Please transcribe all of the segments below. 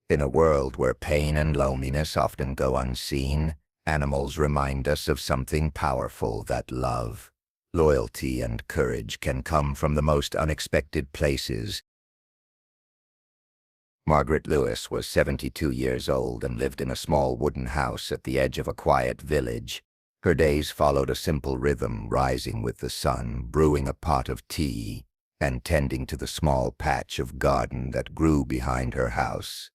In a world where pain and loneliness often go unseen, animals remind us of something powerful, that love, loyalty, and courage can come from the most unexpected places. Margaret Lewis was 72 years old and lived in a small wooden house at the edge of a quiet village. Her days followed a simple rhythm, rising with the sun, brewing a pot of tea, and tending to the small patch of garden that grew behind her house.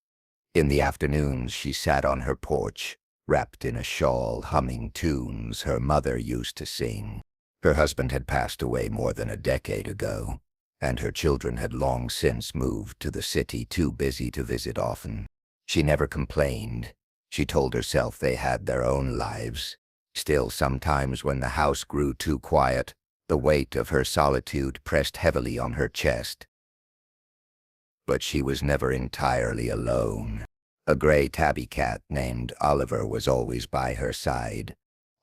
In the afternoons, she sat on her porch, wrapped in a shawl, humming tunes her mother used to sing. Her husband had passed away more than a decade ago, and her children had long since moved to the city, too busy to visit often. She never complained. She told herself they had their own lives. Still, sometimes when the house grew too quiet, the weight of her solitude pressed heavily on her chest. But she was never entirely alone. A gray tabby cat named Oliver was always by her side.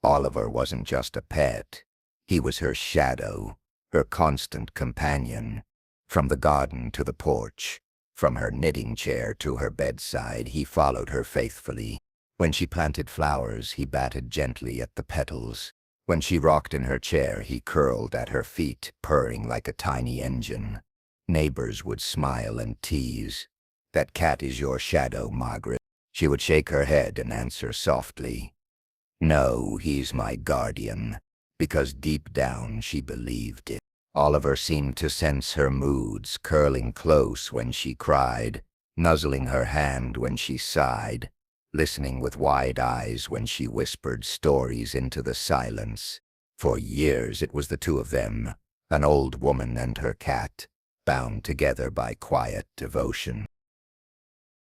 Oliver wasn't just a pet. He was her shadow, her constant companion. From the garden to the porch, from her knitting chair to her bedside, he followed her faithfully. When she planted flowers, he batted gently at the petals. When she rocked in her chair, he curled at her feet, purring like a tiny engine. Neighbors would smile and tease. "That cat is your shadow, Margaret." She would shake her head and answer softly, "No, he's my guardian," because deep down she believed it. Oliver seemed to sense her moods, curling close when she cried, nuzzling her hand when she sighed, listening with wide eyes when she whispered stories into the silence. For years it was the two of them, an old woman and her cat, bound together by quiet devotion.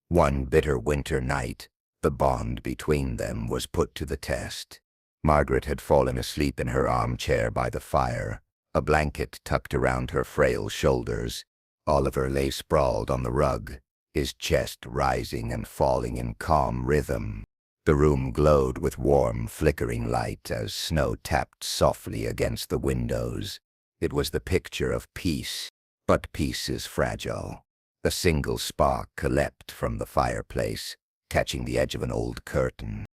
One bitter winter night, the bond between them was put to the test. Margaret had fallen asleep in her armchair by the fire, a blanket tucked around her frail shoulders. Oliver lay sprawled on the rug, his chest rising and falling in calm rhythm. The room glowed with warm, flickering light as snow tapped softly against the windows. It was the picture of peace, but peace is fragile. A single spark leapt from the fireplace, catching the edge of an old curtain.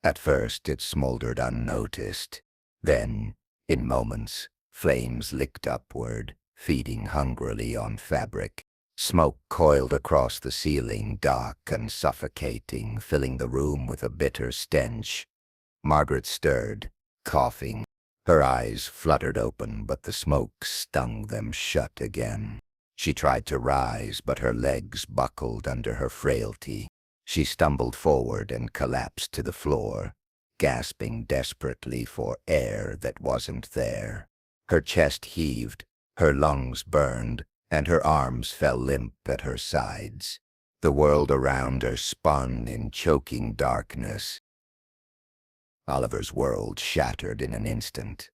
At first it smoldered unnoticed. Then, in moments, flames licked upward, feeding hungrily on fabric. Smoke coiled across the ceiling, dark and suffocating, filling the room with a bitter stench. Margaret stirred, coughing. Her eyes fluttered open, but the smoke stung them shut again. She tried to rise, but her legs buckled under her frailty. She stumbled forward and collapsed to the floor, gasping desperately for air that wasn't there. Her chest heaved, her lungs burned, and her arms fell limp at her sides. The world around her spun in choking darkness. Oliver's world shattered in an instant.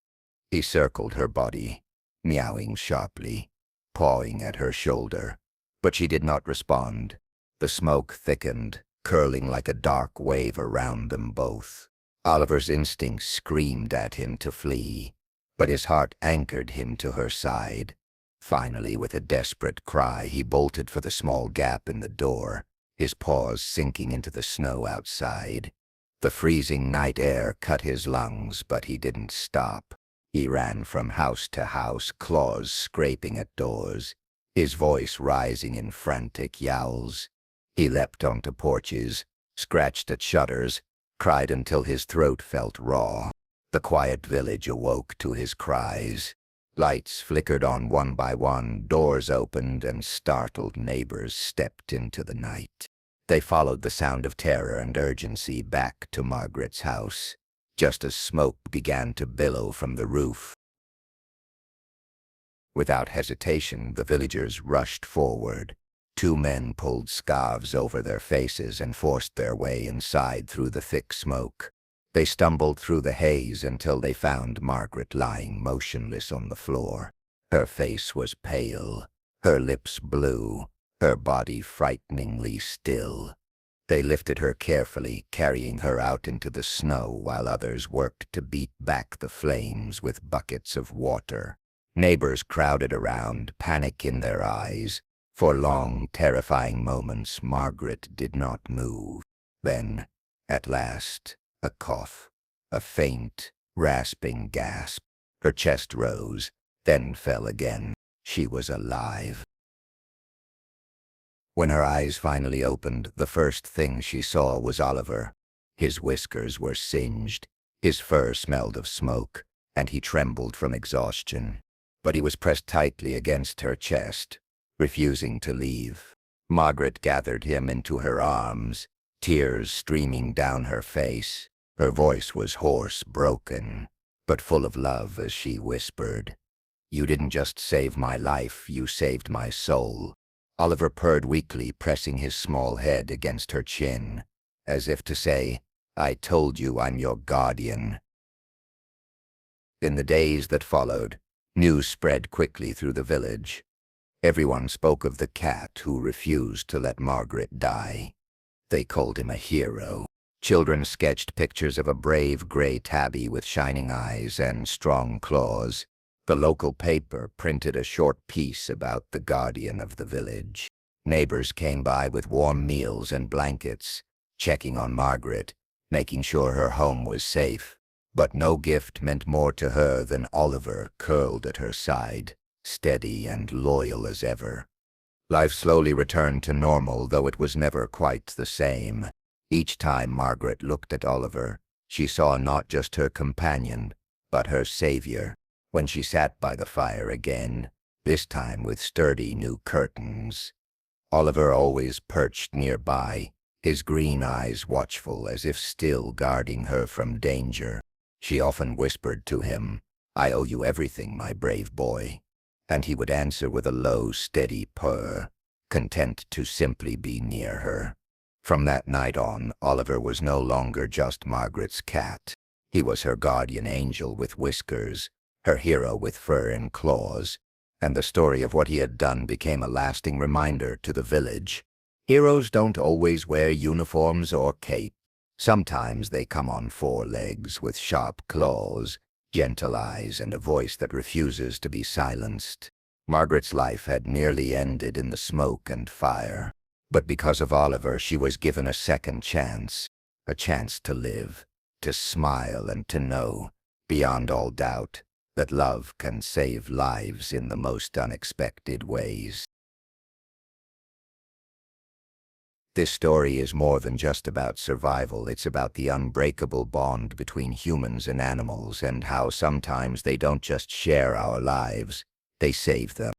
He circled her body, meowing sharply, pawing at her shoulder, but she did not respond. The smoke thickened, curling like a dark wave around them both. Oliver's instincts screamed at him to flee, but his heart anchored him to her side. Finally, with a desperate cry, he bolted for the small gap in the door, his paws sinking into the snow outside. The freezing night air cut his lungs, but he didn't stop. He ran from house to house, claws scraping at doors, his voice rising in frantic yowls. He leapt onto porches, scratched at shutters, cried until his throat felt raw. The quiet village awoke to his cries. Lights flickered on one by one, doors opened, and startled neighbors stepped into the night. They followed the sound of terror and urgency back to Margaret's house, just as smoke began to billow from the roof. Without hesitation, the villagers rushed forward. Two men pulled scarves over their faces and forced their way inside through the thick smoke. They stumbled through the haze until they found Margaret lying motionless on the floor. Her face was pale, her lips blue, her body frighteningly still. They lifted her carefully, carrying her out into the snow while others worked to beat back the flames with buckets of water. Neighbors crowded around, panic in their eyes, For long, terrifying moments, Margaret did not move. Then, at last, a cough, a faint, rasping gasp. Her chest rose, then fell again. She was alive. When her eyes finally opened, the first thing she saw was Oliver. His whiskers were singed, his fur smelled of smoke, and he trembled from exhaustion. But he was pressed tightly against her chest, refusing to leave. Margaret gathered him into her arms, tears streaming down her face. Her voice was hoarse, broken, but full of love as she whispered, "You didn't just save my life, you saved my soul." Oliver purred weakly, pressing his small head against her chin, as if to say, "I told you I'm your guardian." In the days that followed, news spread quickly through the village. Everyone spoke of the cat who refused to let Margaret die. They called him a hero. Children sketched pictures of a brave gray tabby with shining eyes and strong claws. The local paper printed a short piece about the guardian of the village. Neighbors came by with warm meals and blankets, checking on Margaret, making sure her home was safe. But no gift meant more to her than Oliver curled at her side, steady and loyal as ever. Life slowly returned to normal, though it was never quite the same. Each time Margaret looked at Oliver, she saw not just her companion, but her savior. When she sat by the fire again, this time with sturdy new curtains, Oliver always perched nearby, his green eyes watchful as if still guarding her from danger. She often whispered to him, "I owe you everything, my brave boy." And he would answer with a low, steady purr, content to simply be near her. From that night on, Oliver was no longer just Margaret's cat. He was her guardian angel with whiskers, her hero with fur and claws, and the story of what he had done became a lasting reminder to the village. Heroes don't always wear uniforms or cape. Sometimes they come on four legs with sharp claws, gentle eyes, and a voice that refuses to be silenced. Margaret's life had nearly ended in the smoke and fire, but because of Oliver she was given a second chance, a chance to live, to smile, and to know, beyond all doubt, that love can save lives in the most unexpected ways. This story is more than just about survival. It's about the unbreakable bond between humans and animals, and how sometimes they don't just share our lives, they save them.